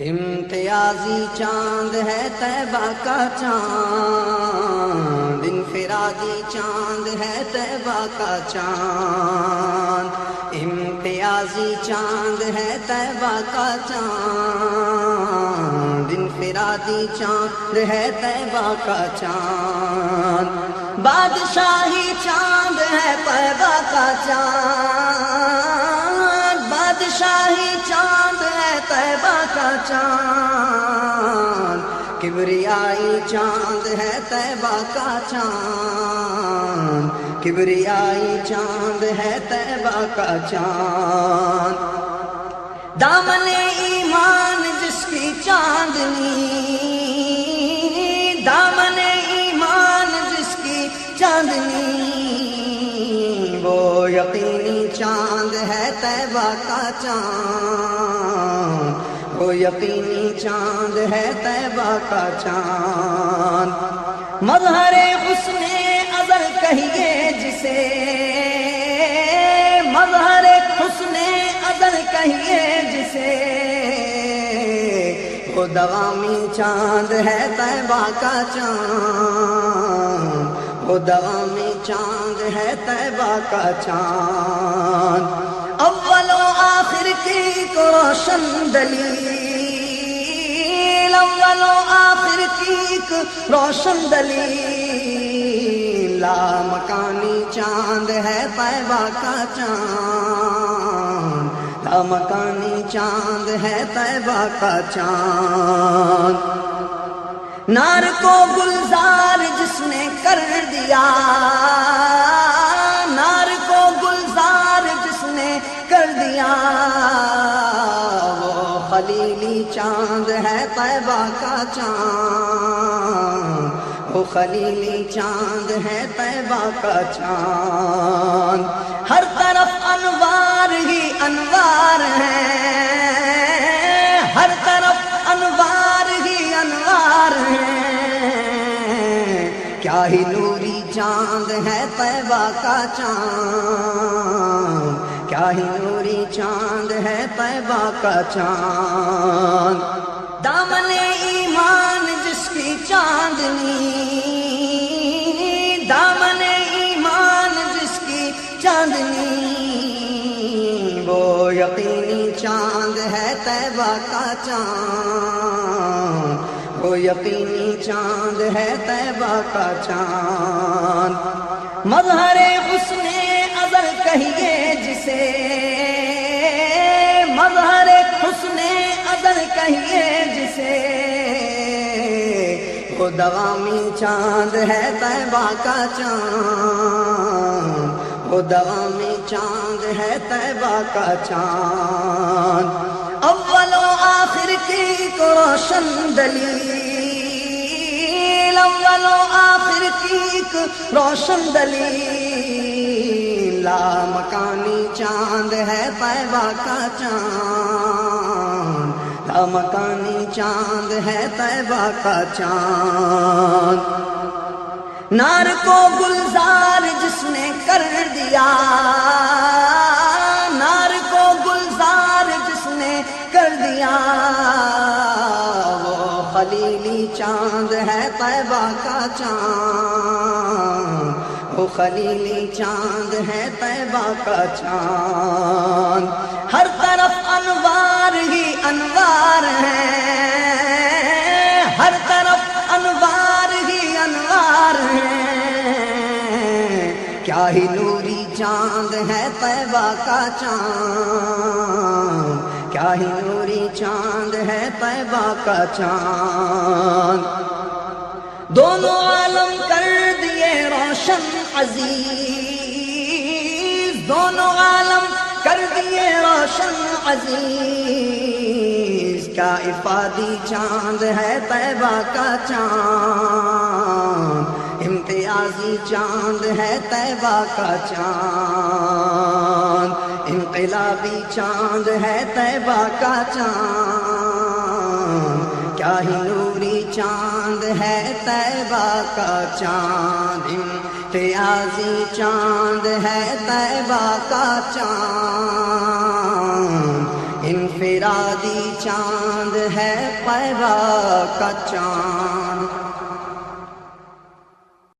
امتیازی چاند ہے طیبہ کا چاند، انفرادی چاند ہے طیبہ کا چاند، امتیازی چاند ہے طیبہ کا چاند، انفرادی چاند ہے طیبہ کا چاند، بادشاہی چاند ہے طیبہ کا چاند، بادشاہی چاند ہے طیبہ کا چاند، کبریائی چاند ہے طیبہ کا چاند، کبریائی چاند ہے طیبہ کا چاند، دامن ایمان جس کی چاندنی، دامن ایمان جس کی چاندنی، وہ یقینی چاند ہے طیبہ کا چاند، وہ یقینی چاند ہے طیبہ کا چاند، مظہر حسن ازل کہیے جسے، مظہر حسن ازل کہیے جسے، وہ دوامی چاند ہے طیبہ کا چاند، وہ دوامی چاند ہے طیبہ کا چاند، اول و آخر کی کو روشن دلیل، اول و آخر کی روشن دلیل، لامکانی چاند ہے طیبہ کا چاند، لامکانی چاند ہے طیبہ کا چاند، نار کو گلزار جس نے کر دیا، نار کو گلزار جس نے کر دیا، وہ خلیلی چاند ہے طیبہ کا چاند، وہ خلیلی چاند ہے طیبہ کا چاند، ہر طرف انوار ہی انوار ہیں، ہر طرف انوار ہی انوار ہیں، کیا ہی نوری چاند ہے طیبہ کا چاند، کیا ہی نوری چاند ہے طیبہ کا چاند، دامن ایمان جس کی چاندنی، دامن ایمان جس کی چاندنی، وہ یقینی چاند ہے طیبہ کا چاند، وہ یقینی چاند ہے طیبہ کا چاند، مظہر حسن ازل کہیے جسے، مظہر حسن ازل کہیے جسے، وہ دوامی چاند ہے طیبہ کا چاند، وہ دوامی چاند ہے طیبہ کا چاند، اول و آخر کی کو روشن دلیل، اول و آخر کی روشن دلیل، لامکانی چاند ہے طیبہ کا چاند، لامکانی چاند ہے طیبہ کا چاند، نار کو گلزار جس نے کر دیا، نار کو گلزار جس نے کر دیا، وہ خلیلی چاند ہے طیبہ کا چاند، وہ خلیلی چاند ہے طیبہ کا چاند، ہر طرف انوار ہی انوار ہیں، ہر طرف انوار ہی انوار ہیں، کیا ہی نوری چاند ہے طیبہ کا چاند، کیا ہی نوری چاند ہے طیبہ کا چاند، دونوں عالم کر دیے روشن عزیز، دونوں عالم کر دیے روشن عزیز، کیا افادی چاند ہے طیبہ کا چاند، امتیازی چاند ہے طیبہ کا چاند، انقلابی چاند ہے طیبہ کا چاند، کیا ہی نوری چاند ہے طیبہ کا چاند، امتیازی چاند ہے طیبہ کا چاند، انفرادی چاند ہے پیبا کا چاند